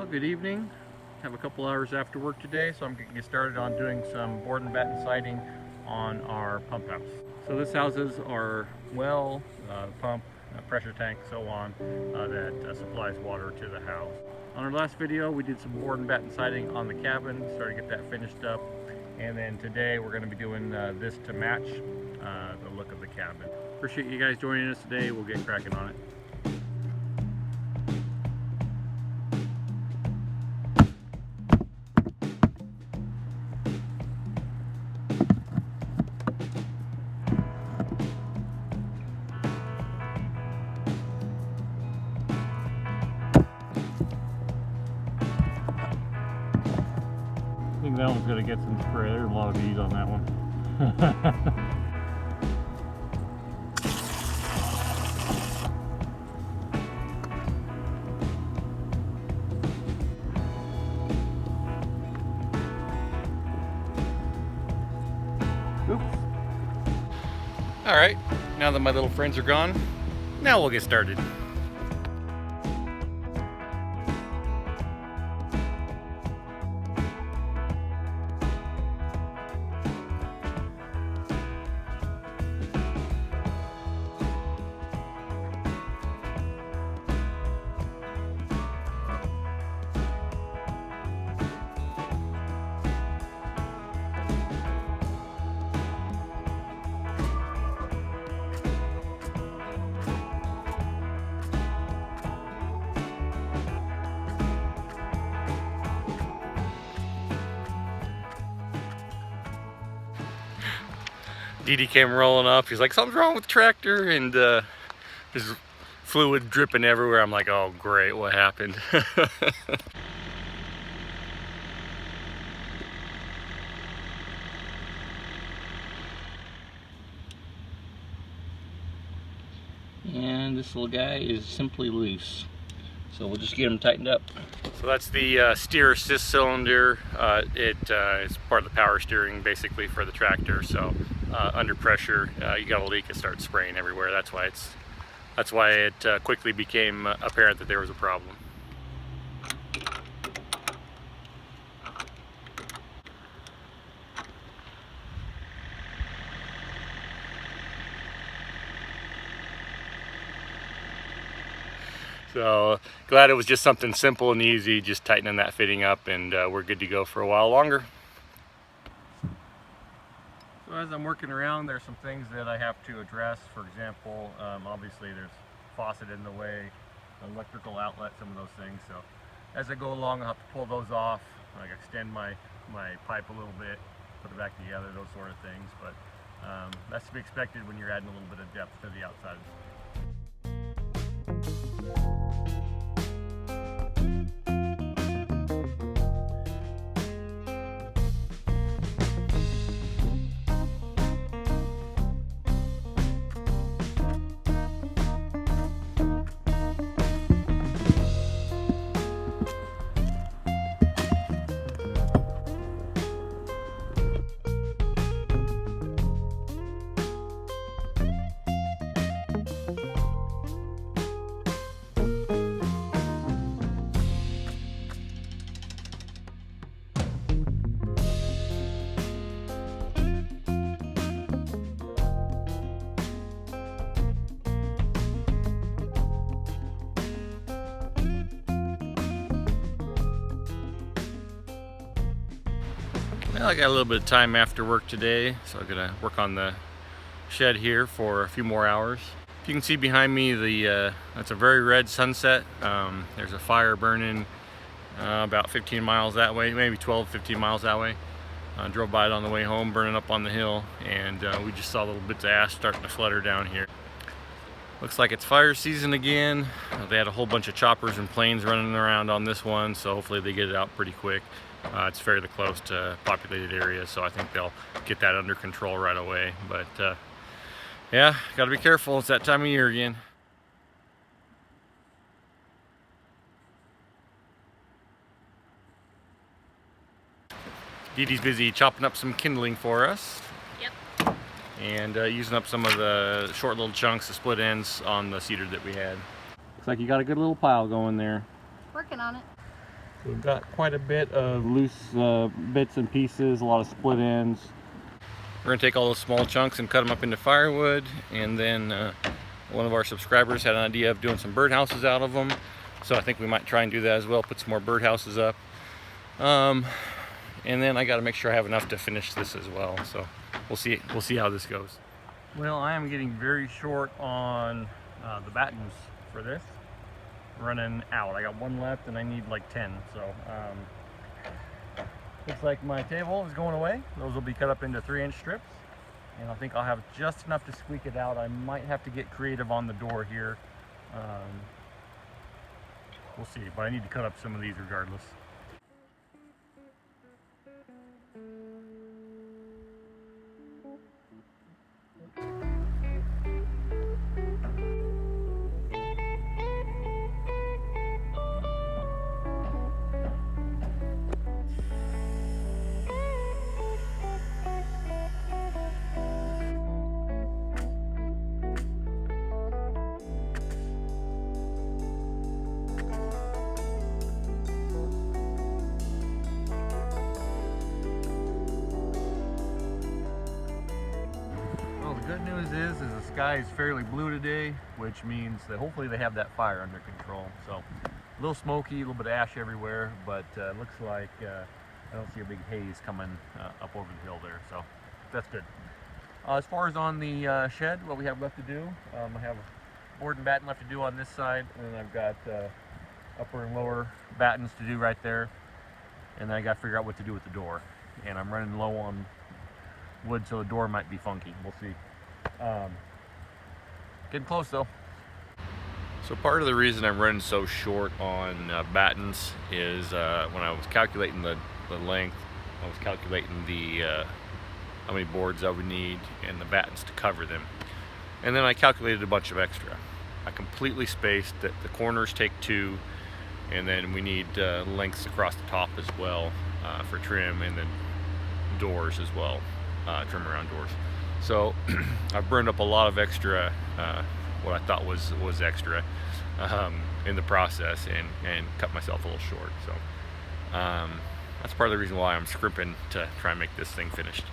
Well, good evening. Have a couple hours after work today, so I'm going to get started on doing some board and batten siding on our pump house. So this houses our well, pump, pressure tank, so on, that supplies water to the house. On our last video, we did some board and batten siding on the cabin, started to get that finished up, and then today we're going to be doing this to match the look of the cabin. Appreciate you guys joining us today. We'll get cracking on it. I think that one's going to get some spray. There's a lot of bees on that one. Oops. All right, now that my little friends are gone, now we'll get started. Dee came rolling up. He's like, something's wrong with the tractor, and there's fluid dripping everywhere. I'm like, oh great, what happened? And this little guy is simply loose. So we'll just get him tightened up. So that's the steer assist cylinder. It is part of the power steering basically for the tractor. So under pressure, you got a leak, it starts spraying everywhere. That's why it quickly became apparent that there was a problem. So glad it was just something simple and easy, just tightening that fitting up, and we're good to go for a while longer. So as I'm working around, there's some things that I have to address. For example, obviously there's faucet in the way, electrical outlet, some of those things. So as I go along, I'll have to pull those off, like extend my pipe a little bit, put it back together, those sort of things. But that's to be expected when you're adding a little bit of depth to the outside. Well, I got a little bit of time after work today, so I'm gonna work on the shed here for a few more hours. If you can see behind me, that's a very red sunset. There's a fire burning about 15 miles that way, maybe 12-15 miles that way. Drove by it on the way home, burning up on the hill, and we just saw little bits of ash starting to flutter down here. Looks like it's fire season again. They had a whole bunch of choppers and planes running around on this one, so hopefully they get it out pretty quick. It's fairly close to populated areas, so I think they'll get that under control right away. But yeah, gotta be careful. It's that time of year again. Dee Dee's busy chopping up some kindling for us. Yep. And using up some of the short little chunks, the split ends on the cedar that we had. Looks like you got a good little pile going there. Working on it. We've got quite a bit of loose bits and pieces, a lot of split ends. We're gonna take all those small chunks and cut them up into firewood, and then one of our subscribers had an idea of doing some birdhouses out of them, so I think we might try and do that as well, put some more birdhouses up. And then I got to make sure I have enough to finish this as well, so we'll see how this goes. Well, I am getting very short on the battens for this. Running out. I got one left and I need like 10, so looks like my table is going away. Those will be cut up into 3-inch strips, and I think I'll have just enough to squeak it out. I might have to get creative on the door here. We'll see, but I need to cut up some of these regardless. The good news is the sky is fairly blue today, which means that hopefully they have that fire under control. So a little smoky, a little bit of ash everywhere, but it looks like I don't see a big haze coming up over the hill there, so that's good. As far as on the shed, what we have left to do, I have board and batten left to do on this side, and then I've got upper and lower battens to do right there, and then I got to figure out what to do with the door. And I'm running low on wood, so the door might be funky. We'll see. Getting close though. So part of the reason I'm running so short on battens is when I was calculating the length, I was calculating the how many boards I would need and the battens to cover them, and then I calculated a bunch of extra. I completely spaced that the corners take 2, and then we need lengths across the top as well for trim, and then doors as well, trim around doors. So I've burned up a lot of extra, what I thought was extra in the process, and cut myself a little short. So that's part of the reason why I'm scrimping to try and make this thing finished.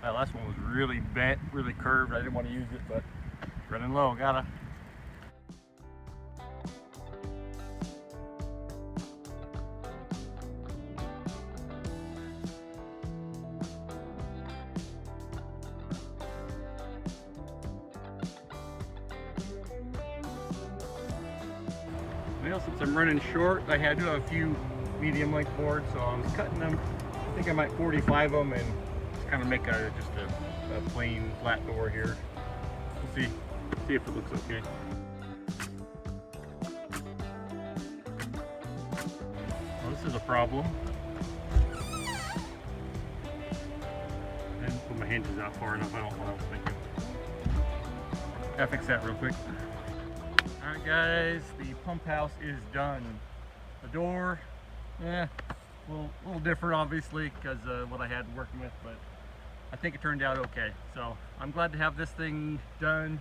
That last one was really bent, really curved. I didn't want to use it, but running low, gotta. Well, since I'm running short, I do have a few medium length boards, so I'm cutting them. I think I might 45 them and just kind of make just a plain flat door here. We'll see if it looks okay. Well, this is a problem. I didn't put my hinges out far enough. I don't know what I was thinking. Gotta fix that real quick. Alright guys, the pump house is done. The door, a little different obviously because what I had working with, but I think it turned out okay. So I'm glad to have this thing done.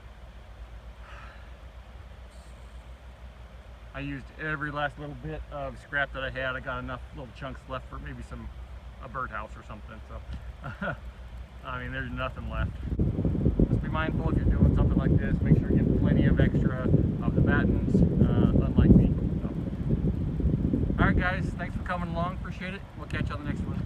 I used every last little bit of scrap that I had. I got enough little chunks left for maybe a birdhouse or something. So I mean, there's nothing left. Just be mindful if you're doing something like this. Make sure you get plenty of extra of the battens, unlike me. So. Alright guys, thanks for coming along. Appreciate it. We'll catch you on the next one.